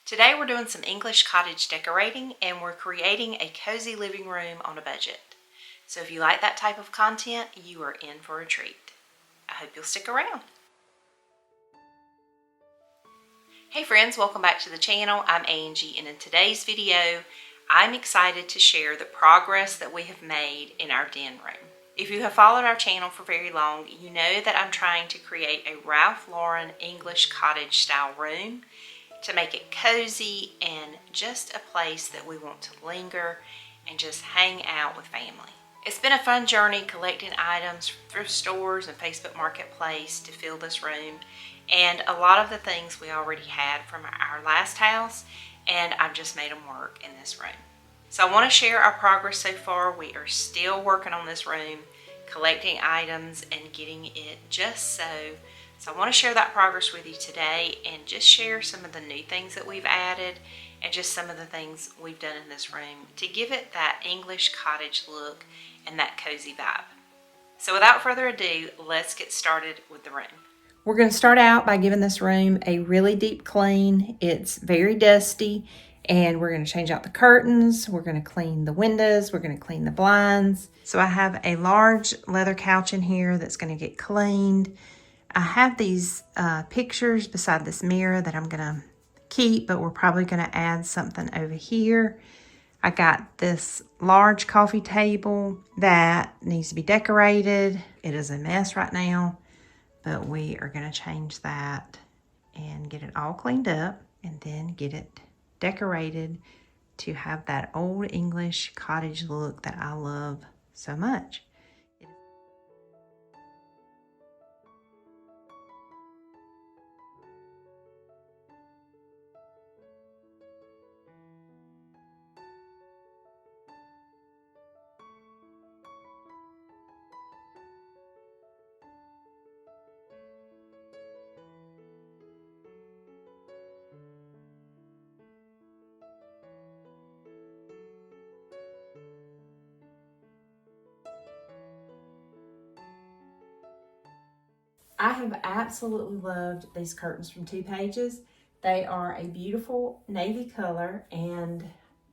Today we're doing some English cottage decorating and we're creating a cozy living room on a budget. So if you like that type of content, you are in for a treat. I hope you'll stick around. Hey friends, welcome back to the channel. I'm Angie, and in today's video, I'm excited to share the progress that we have made in our den room. If you have followed our channel for very long, you know that I'm trying to create a Ralph Lauren English cottage style room to make it cozy and just a place that we want to linger and just hang out with family. It's been a fun journey collecting items from thrift stores and Facebook Marketplace to fill this room, and a lot of the things we already had from our last house, and I've just made them work in this room. So I want to share our progress so far. We are still working on this room, collecting items and getting it just so. So I want to share that progress with you today and just share some of the new things that we've added and just some of the things we've done in this room to give it that English cottage look and that cozy vibe. So without further ado, let's get started with the room. We're going to start out by giving this room a really deep clean. It's very dusty, and we're going to change out the curtains. We're going to clean the windows. We're going to clean the blinds. So I have a large leather couch in here that's going to get cleaned. I have these pictures beside this mirror that I'm going to keep, but we're probably going to add something over here. I got this large coffee table that needs to be decorated. It is a mess right now, but we are going to change that and get it all cleaned up and then get it decorated to have that old English cottage look that I love so much. I have absolutely loved these curtains from Two Pages. They are a beautiful navy color and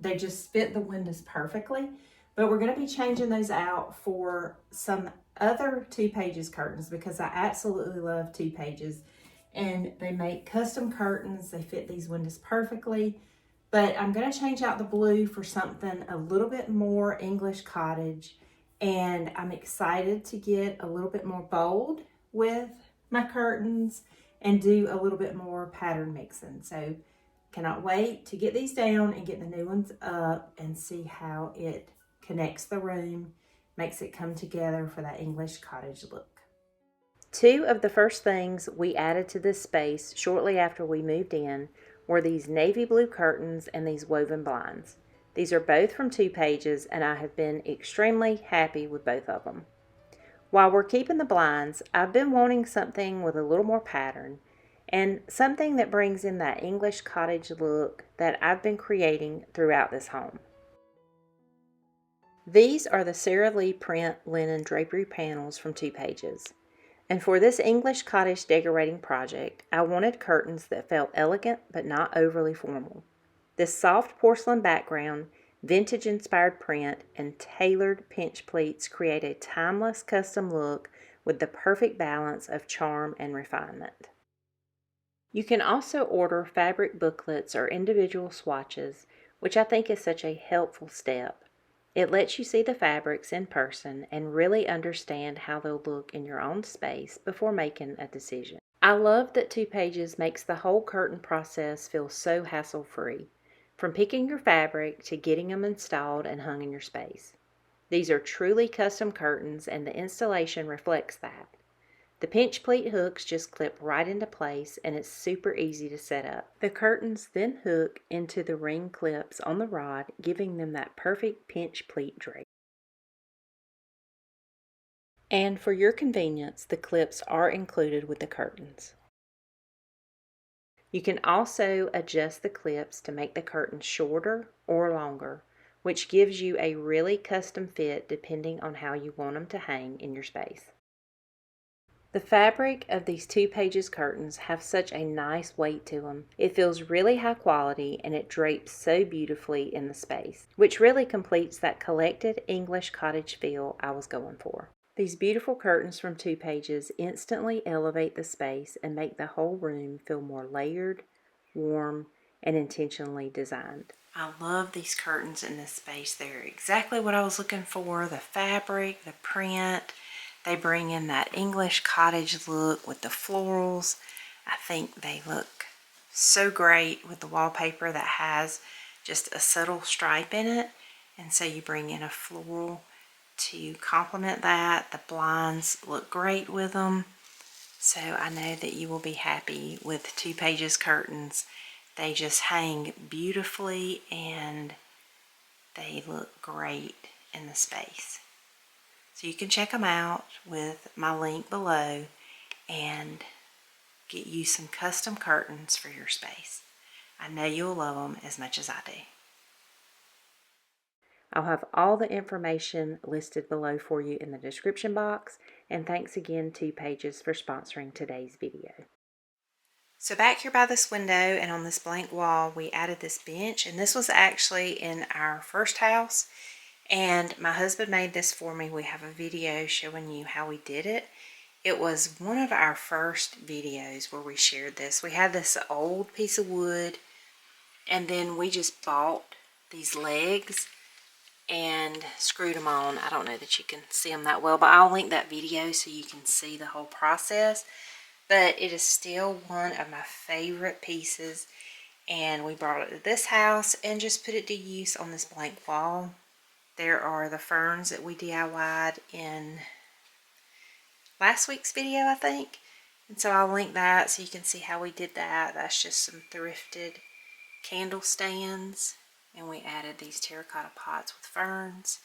they just fit the windows perfectly. But we're going to be changing those out for some other Two Pages curtains because I absolutely love Two Pages. And they make custom curtains. They fit these windows perfectly. But I'm going to change out the blue for something a little bit more English cottage. And I'm excited to get a little bit more bold with my curtains and do a little bit more pattern mixing. So cannot wait to get these down and get the new ones up and see how it connects the room, makes it come together for that English cottage look. Two of the first things we added to this space shortly after we moved in were these navy blue curtains and these woven blinds. These are both from Two Pages, and I have been extremely happy with both of them. While we're keeping the blinds, I've been wanting something with a little more pattern and something that brings in that English cottage look that I've been creating throughout this home. These are the Sara Lee print linen drapery panels from Two Pages. And for this English cottage decorating project, I wanted curtains that felt elegant but not overly formal. This soft porcelain background, vintage-inspired print, and tailored pinch pleats create a timeless custom look with the perfect balance of charm and refinement. You can also order fabric booklets or individual swatches, which I think is such a helpful step. It lets you see the fabrics in person and really understand how they'll look in your own space before making a decision. I love that Two Pages makes the whole curtain process feel so hassle-free, from picking your fabric to getting them installed and hung in your space. These are truly custom curtains and the installation reflects that. The pinch pleat hooks just clip right into place and it's super easy to set up. The curtains then hook into the ring clips on the rod, giving them that perfect pinch pleat drape. And for your convenience, the clips are included with the curtains. You can also adjust the clips to make the curtains shorter or longer, which gives you a really custom fit depending on how you want them to hang in your space. The fabric of these 2 pages curtains have such a nice weight to them. It feels really high quality and it drapes so beautifully in the space, which really completes that collected English cottage feel I was going for. These beautiful curtains from 2 pages instantly elevate the space and make the whole room feel more layered, warm, and intentionally designed. I love these curtains in this space. They're exactly what I was looking for. The fabric, the print. They bring in that English cottage look with the florals. I think they look so great with the wallpaper that has just a subtle stripe in it. And so you bring in a floral to complement that. The blinds look great with them. So I know that you will be happy with 2 pages curtains. They just hang beautifully and they look great in the space. So you can check them out with my link below and get you some custom curtains for your space. I know you'll love them as much as I do. I'll have all the information listed below for you in the description box, and thanks again 2 Pages for sponsoring today's video. So back here by this window and on this blank wall, we added this bench, and this was actually in our first house, and my husband made this for me. We have a video showing you how we did it. It was one of our first videos where we shared this. We had this old piece of wood, and then we just bought these legs and screwed them on. I don't know that you can see them that well, but I'll link that video so you can see the whole process. But it is still one of my favorite pieces, and we brought it to this house and just put it to use on this blank wall. There are the ferns that we DIY'd in last week's video, I think. And so I'll link that so you can see how we did that. That's just some thrifted candle stands. And we added these terracotta pots with ferns.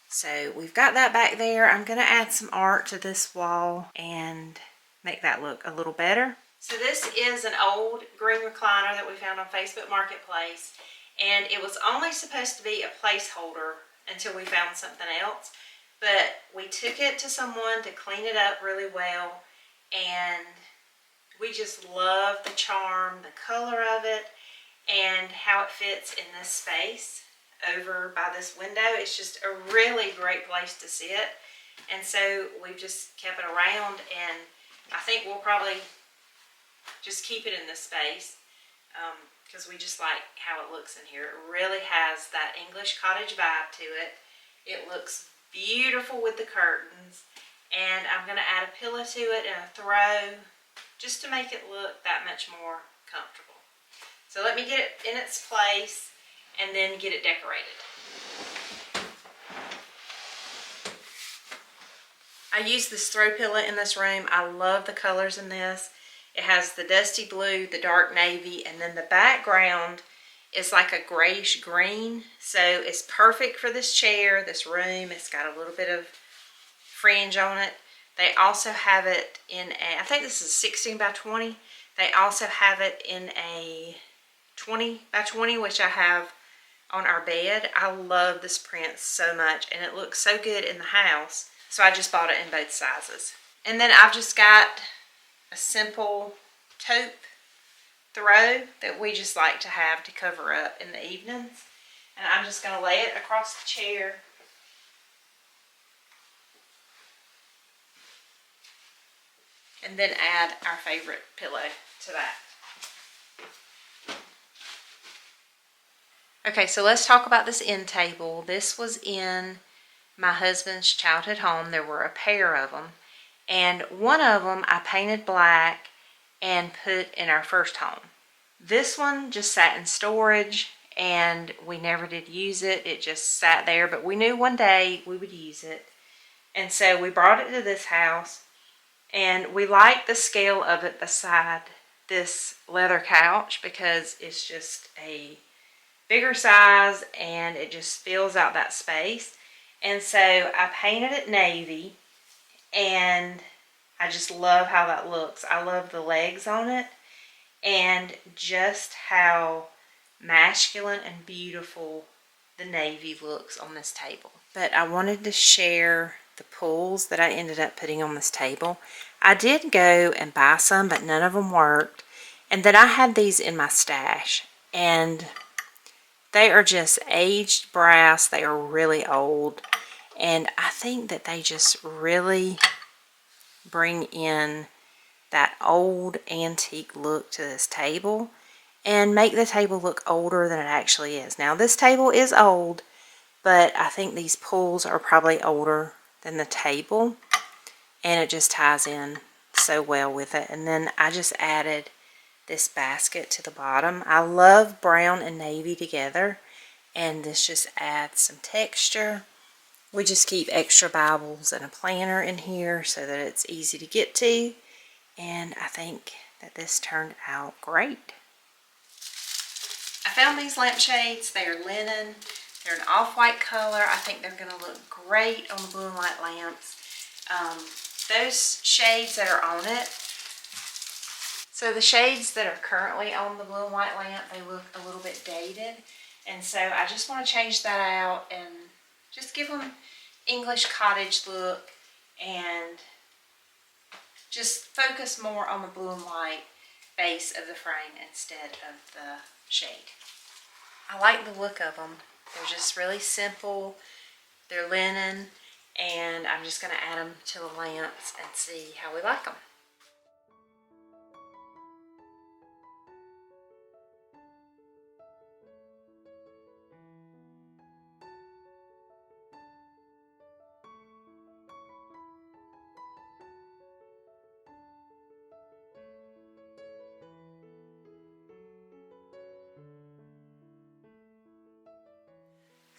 So we've got that back there. I'm going to add some art to this wall and make that look a little better. So this is an old green recliner that we found on Facebook Marketplace. And it was only supposed to be a placeholder until we found something else. But we took it to someone to clean it up really well. And we just love the charm, the color of it, and how it fits in this space over by this window. It's just a really great place to sit. And so we've just kept it around, and I think we'll probably just keep it in this space because we just like how it looks in here. It really has that English cottage vibe to it. It looks beautiful with the curtains, and I'm going to add a pillow to it and a throw just to make it look that much more comfortable. So let me get it in its place and then get it decorated. I use this throw pillow in this room. I love the colors in this. It has the dusty blue, the dark navy, and then the background is like a grayish green. So it's perfect for this chair, this room. It's got a little bit of fringe on it. They also have it in a, I think this is 16 by 20. They also have it in a 20 by 20, which I have on our bed. I love this print so much, and it looks so good in the house. So I just bought it in both sizes. And then I've just got a simple taupe throw that we just like to have to cover up in the evenings. And I'm just going to lay it across the chair. And then add our favorite pillow to that. Okay, so let's talk about this end table. This was in my husband's childhood home. There were a pair of them. And one of them I painted black and put in our first home. This one just sat in storage and we never did use it. It just sat there, but we knew one day we would use it. And so we brought it to this house, and we like the scale of it beside this leather couch because it's just a bigger size and it just fills out that space. And so I painted it navy, and I just love how that looks. I love the legs on it and just how masculine and beautiful the navy looks on this table. But I wanted to share the pulls that I ended up putting on this table. I did go and buy some, but none of them worked. And then I had these in my stash, and they are just aged brass. They are really old, and I think that they just really bring in that old antique look to this table and make the table look older than it actually is. Now, this table is old, but I think these pulls are probably older than the table, and it just ties in so well with it. And then I just added this basket to the bottom. I love brown and navy together, and this just adds some texture. We just keep extra Bibles and a planner in here so that it's easy to get to, and I think that this turned out great. I found these lampshades. They are linen. They're an off-white color. I think they're going to look great on the blue and white lamps. Those shades that are on it, so the shades that are currently on the blue and white lamp, they look a little bit dated. And so I just want to change that out and just give them English cottage look and just focus more on the blue and white base of the frame instead of the shade. I like the look of them. They're just really simple. They're linen, and I'm just going to add them to the lamps and see how we like them.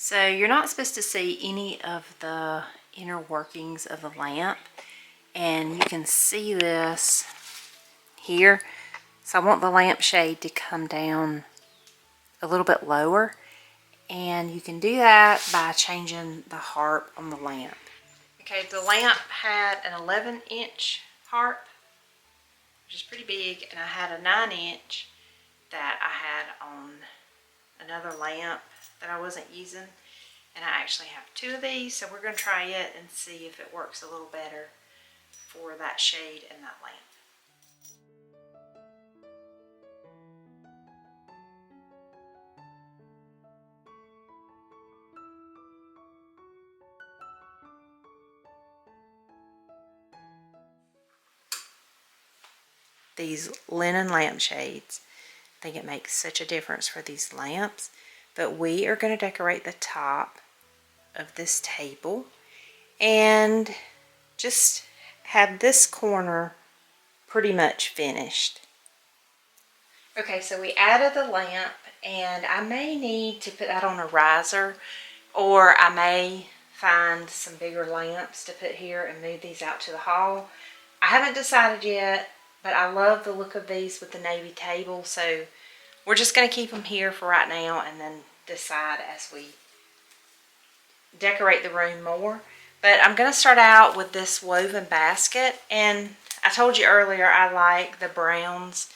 So you're not supposed to see any of the inner workings of the lamp, and you can see this here. So I want the lampshade to come down a little bit lower, and you can do that by changing the harp on the lamp. Okay, the lamp had an 11-inch harp, which is pretty big, and I had a 9-inch that I had on another lamp that I wasn't using, and I actually have 2 of these, so we're going to try it and see if it works a little better for that shade and that lamp. These linen lampshades, I think it makes such a difference for these lamps. But we are going to decorate the top of this table and just have this corner pretty much finished. Okay, so we added the lamp, and I may need to put that on a riser, or I may find some bigger lamps to put here and move these out to the hall. I haven't decided yet, but I love the look of these with the navy table, so we're just going to keep them here for right now and then decide as we decorate the room more. But I'm going to start out with this woven basket, and I told you earlier I like the browns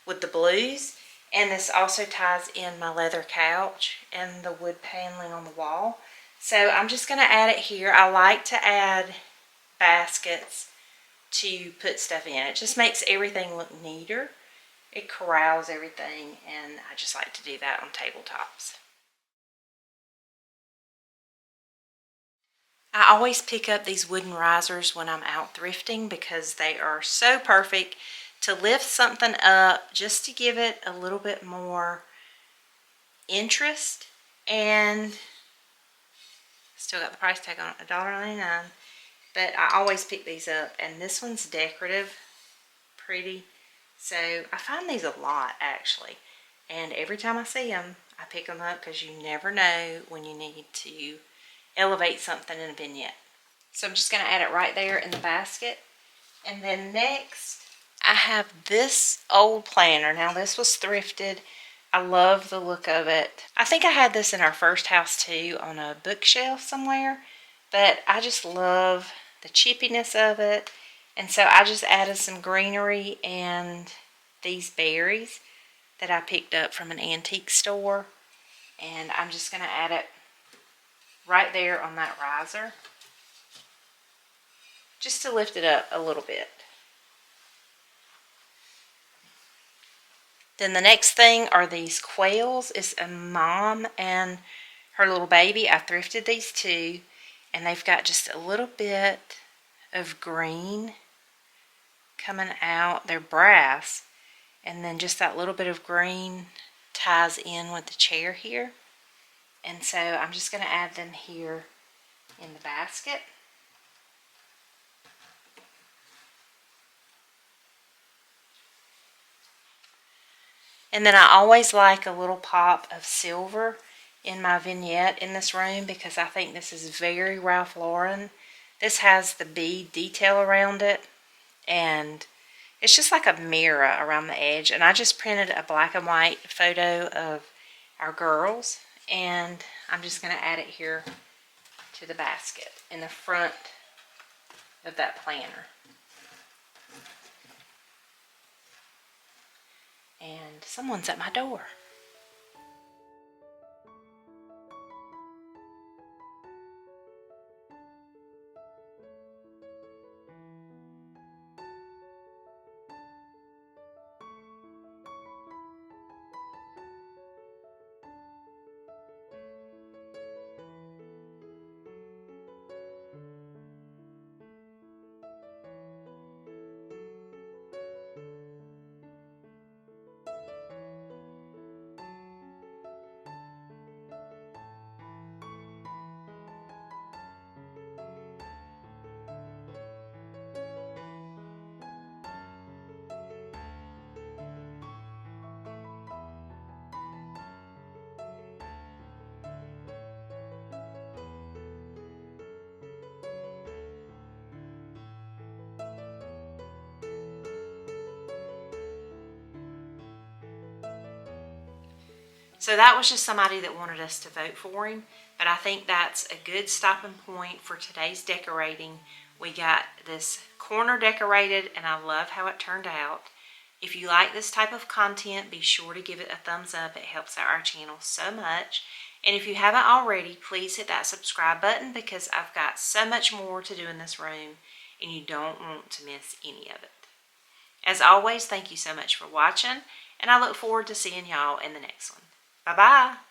with the blues, and this also ties in my leather couch and the wood paneling on the wall. So I'm just going to add it here. I like to add baskets to put stuff in. It just makes everything look neater. It corrals everything, and I just like to do that on tabletops. I always pick up these wooden risers when I'm out thrifting because they are so perfect to lift something up just to give it a little bit more interest. And still got the price tag on it, $1.99. But I always pick these up, and this one's decorative, pretty. So I find these a lot actually, and every time I see them I pick them up because you never know when you need to elevate something in a vignette. So I'm just going to add it right there in the basket. And then next I have this old planner. Now this was thrifted. I love the look of it. I think I had this in our first house too on a bookshelf somewhere, but I just love the chippiness of it. And so I just added some greenery and these berries that I picked up from an antique store. And I'm just going to add it right there on that riser, just to lift it up a little bit. Then the next thing are these quails. It's a mom and her little baby. I thrifted these too, and they've got just a little bit of green coming out. They're brass, and then just that little bit of green ties in with the chair here. And so I'm just going to add them here in the basket. And then I always like a little pop of silver in my vignette in this room because I think this is very Ralph Lauren. This has the bead detail around it, and it's just like a mirror around the edge. And I just printed a black and white photo of our girls, and I'm just going to add it here to the basket in the front of that planner. And someone's at my door. So that was just somebody that wanted us to vote for him, but I think that's a good stopping point for today's decorating. We got this corner decorated, and I love how it turned out. If you like this type of content, be sure to give it a thumbs up. It helps out our channel so much. And if you haven't already, please hit that subscribe button because I've got so much more to do in this room, and you don't want to miss any of it. As always, thank you so much for watching, and I look forward to seeing y'all in the next one. Bye-bye.